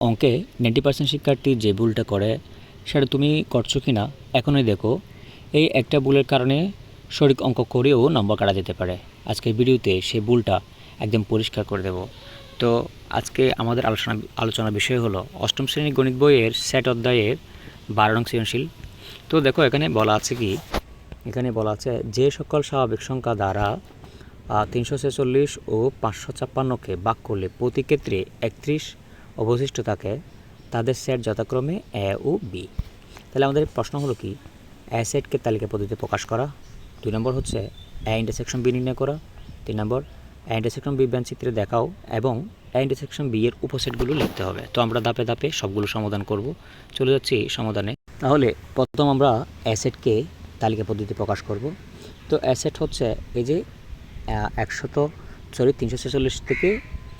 অঙ্কে 90% শিক্ষার্থী যে ভুলটা করে সেটা তুমি করছো কি না এখনই দেখো। এই একটা ভুলের কারণে সঠিক অঙ্ক করেও নম্বর কাটা যেতে পারে। আজকের ভিডিওতে সেই ভুলটা একদম পরিষ্কার করে দেব। তো আজকে আমাদের আলোচনার বিষয় হলো অষ্টম শ্রেণীর গণিত বইয়ের সেট অধ্যায়ের 12 নং সৃজনশীল। তো দেখো এখানে বলা আছে কি, এখানে বলা আছে যে সকল স্বাভাবিক সংখ্যা দ্বারা 346 ও 556কে ভাগ করলে প্রতি ক্ষেত্রে 31 অবশিষ্ট থাকে তাদের সেট যথাক্রমে এ ও বি। তাহলে আমাদের প্রশ্ন হলো কি, এ সেটকে তালিকা পদ্ধতিতে প্রকাশ করা, 2 নম্বর হচ্ছে এ ইন্টারসেকশন বি নির্ণয় করা, 3 নম্বর এ ইন্টারসেকশন বি চিত্রে দেখাও এবং এ ইন্টারসেকশন বি এর উপসেটগুলো লিখতে হবে। তো আমরা ধাপে ধাপে সবগুলো সমাধান করব। চলে যাচ্ছি সমাধানে। তাহলে প্রথম আমরা এ সেটকে তালিকা পদ্ধতিতে প্রকাশ করব। তো এ সেট হচ্ছে এই যে 346 থেকে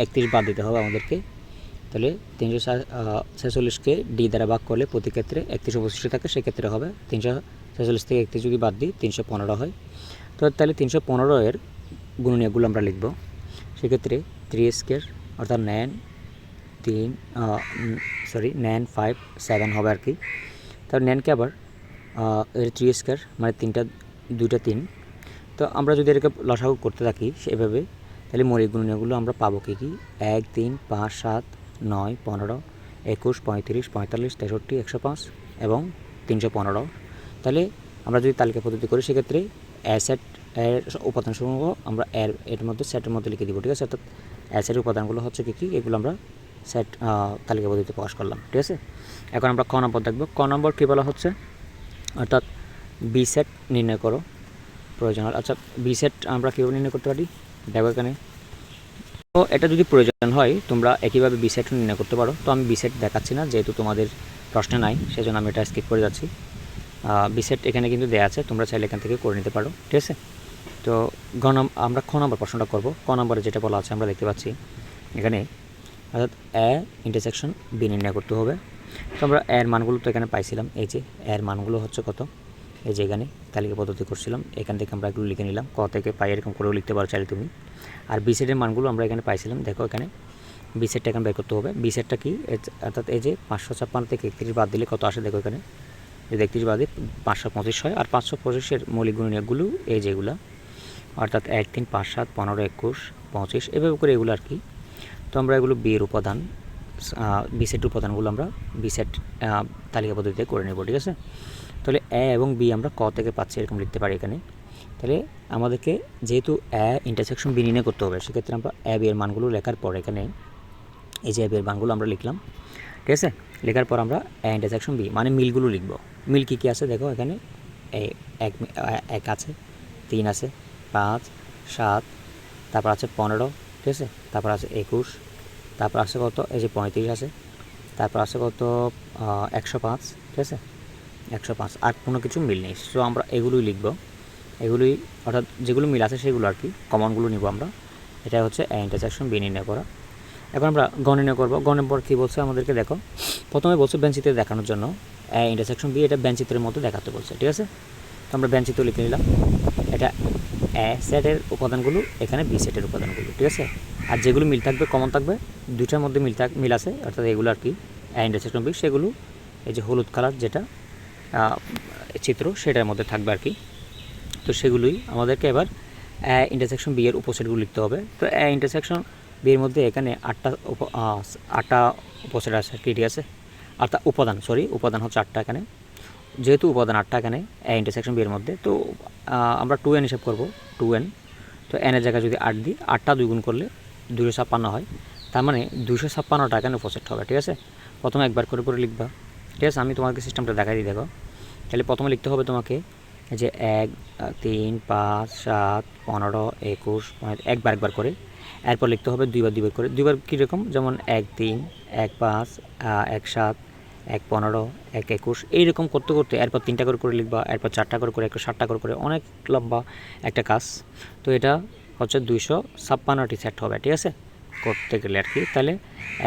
31 বাদ দিতে হবে আমাদেরকে। তাহলে 346কে ডি দ্বারা ভাগ করলে প্রতি ক্ষেত্রে 31 অবশিষ্ট থাকে, সেক্ষেত্রে হবে 346 থেকে 31 যদি বাদ দিই 315 হয়। তো তাহলে 315 এর গুণনীয়কগুলো আমরা লিখব। সেক্ষেত্রে 3 স্কোয়ার অর্থাৎ 9 5 7 হবে আর কি। তাহলে 9কে আবার 3 স্কোয়ার মানে 2টা 3। তো আমরা যদি এটাকে লসাগু করতে থাকি সেভাবে, তাহলে মৌলিক গুণনীয়কগুলো আমরা পাবো কি 1 3 5 7 9 15 21 35 45 63 105 এবং 315। তাহলে আমরা যদি তালিকা পদ্ধতি করি সেক্ষেত্রে সেট এর উপাদানসমূহ আমরা এর মধ্যে সেটের মধ্যে লিখে দিব, ঠিক আছে। অর্থাৎ সেটের উপাদানগুলো হচ্ছে কি এগুলো আমরা সেট তালিকা পদ্ধতিতে প্রকাশ করলাম, ঠিক আছে। এখন আমরা ক নম্বর দেখব। ক নম্বর কী বলা হচ্ছে, অর্থাৎ বি সেট নির্ণয় করো প্রয়োজন। আচ্ছা, বি সেট আমরা কীভাবে নির্ণয় করতে পারি দেখো এখানে। তো এটা যদি প্রয়োজন হয় তোমরা একইভাবে বি সেট নির্ণয় করতে পারো। তো আমি বি সেট দেখাচ্ছি না, যেহেতু তোমাদের প্রশ্নে নাই, সেজন্য আমি এটা স্কিপ করে যাচ্ছি। বি সেট এখানে কিন্তু দেওয়া আছে, তোমরা চাইলে এখান থেকে করে নিতে পারো, ঠিক আছে। তো আমরা খ নম্বর প্রশ্নটা করব। ক নম্বরে যেটা বলা আছে আমরা দেখতে পাচ্ছি এখানে, অর্থাৎ এ ইন্টারসেকশন বি নির্ণয় করতে হবে। তো আমরা এর মানগুলো তো এখানে পাইছিলাম, এই যে এর মানগুলো হচ্ছে কত, এই যে এখানে তালিকা পদ্ধতি করছিলাম, এখান থেকে আমরা এগুলো লিখে নিলাম। ক থেকে পাই এরকম করেও লিখতে পারো চাইলে তুমি। আর বি সেটের মানগুলো আমরা এখানে পাইছিলাম, দেখো এখানে বি সেটটা এখানে বের করতে হবে। বি সেটটা কি, অর্থাৎ এই যে 556 থেকে 31 বাদ দিলে কত আসে দেখো এখানে, যদি 31 বাদে 525 হয়। আর 525-এর মৌলিক গুণনীয়কগুলো এই যেগুলো, অর্থাৎ 1 3 5 7 15 21 25 এভাবে করে এগুলো আর কি। তো আমরা এগুলো বি এর উপাদান, বি সেটের উপাদানগুলো আমরা বি সেট তালিকা পদ্ধতিতে করে নেব, ঠিক আছে। তাহলে এ এবং বি আমরা ক থেকে পাচ্ছি এরকম লিখতে পারি এখানে। তাহলে আমাদেরকে যেহেতু এ ইন্টারসেকশন বি নির্ণয় করতে হবে, সেক্ষেত্রে আমরা এ বি এর মানগুলো লেখার পর এখানে এই যে এ বি এর মানগুলো আমরা লিখলাম, ঠিক আছে। লেখার পর আমরা এ ইন্টারসেকশন বি মানে মিলগুলো লিখব। মিল কী কী আছে দেখো এখানে, এক আছে, 3 আছে, 5 7, তারপর আছে 15, ঠিক আছে। তারপর আছে 21, তারপর আছে কত, এই যে 35 আছে, তারপর আছে কত 105, ঠিক আছে, 105। আর কোনো কিছু মিল নেই, সো আমরা এগুলোই লিখব। এগুলোই অর্থাৎ যেগুলো মিল আছে সেগুলো আর কি, কমনগুলো নিব আমরা। এটা হচ্ছে এ ইন্টারসেকশন বি নির্ণয় করা। এখন আমরা গ নির্ণয় করবো। গ নম্বর কী বলছে আমাদেরকে দেখো, প্রথমে বলছে বেঞ্চিত্রে দেখানোর জন্য এ ইন্টারসেকশন বি এটা বেঞ্চিত্রের মতো দেখাতে বলছে, ঠিক আছে। তো আমরা বেঞ্চিত্র লিখে নিলাম। এটা এ সেটের উপাদানগুলো, এখানে বি সেটের উপাদানগুলো, ঠিক আছে। আর যেগুলো মিল থাকবে, কমন থাকবে, দুইটার মধ্যে মিল আছে, অর্থাৎ এগুলো আর কি এ ইন্টারসেকশন বি, সেগুলো এই যে হলুদ কালার যেটা চিত্র সেটার মধ্যে থাকবে আর কি। তো সেগুলোই আমাদেরকে এবার এ ইন্টারসেকশন বি এর উপসেটগুলো লিখতে হবে। তো এ ইন্টারসেকশন বি এর মধ্যে এখানে 8টা উপসেট আছে, ঠিক আছে। অর্থাৎ উপাদান হচ্ছে 8টা এখানে। যেহেতু উপাদান 8টা এখানে এ ইন্টারসেকশন বি এর মধ্যে, তো আমরা 2n হিসাব করব, 2n। তো এনের জায়গায় যদি 8 দিই, 8টা 2 গুণ করলে 256 হয়। তার মানে 256টা এখানে উপসেট হবে, ঠিক আছে। প্রথমে একবার করে করে লিখবা, ঠিক আছে। আমি তোমাকে সিস্টেমটা দেখাই দিই দেখো। তাহলে প্রথমে লিখতে হবে তোমাকে যে 1 3 5 7 15 21 একবার করে। এরপর লিখতে হবে দুইবার করে, দুইবার কীরকম, যেমন 1 3 1 5 1 7 1 15 1 21 এইরকম করতে করতে এরপর 3টা করে লিখবা, এরপর 4টা করে 7টা করে, অনেক লম্বা একটা কাজ। তো এটা হচ্ছে 256টি সেট হবে, ঠিক আছে, করতে গেলে আর কি। তাহলে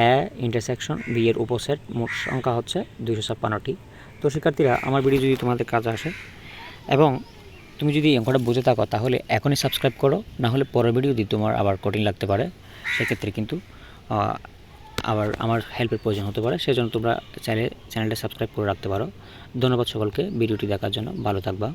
এ ইন্টারসেকশন বি এর উপসেট মোট সংখ্যা হচ্ছে 256টি। তো শিক্ষার্থীরা, আমার ভিডিও যদি তোমাদের কাজে আসে এবং তুমি যদি অঙ্কটা বুঝে থাকো, তাহলে এখনই সাবস্ক্রাইব করো, না হলে পরের ভিডিও যদি তোমার আবার কঠিন লাগতে পারে, সেক্ষেত্রে কিন্তু আবার আমার হেল্পের প্রয়োজন হতে পারে, সেজন্য তোমরা চাইলে চ্যানেলটা সাবস্ক্রাইব করে রাখতে পারো। ধন্যবাদ সকলকে ভিডিওটি দেখার জন্য। ভালো থাকবা।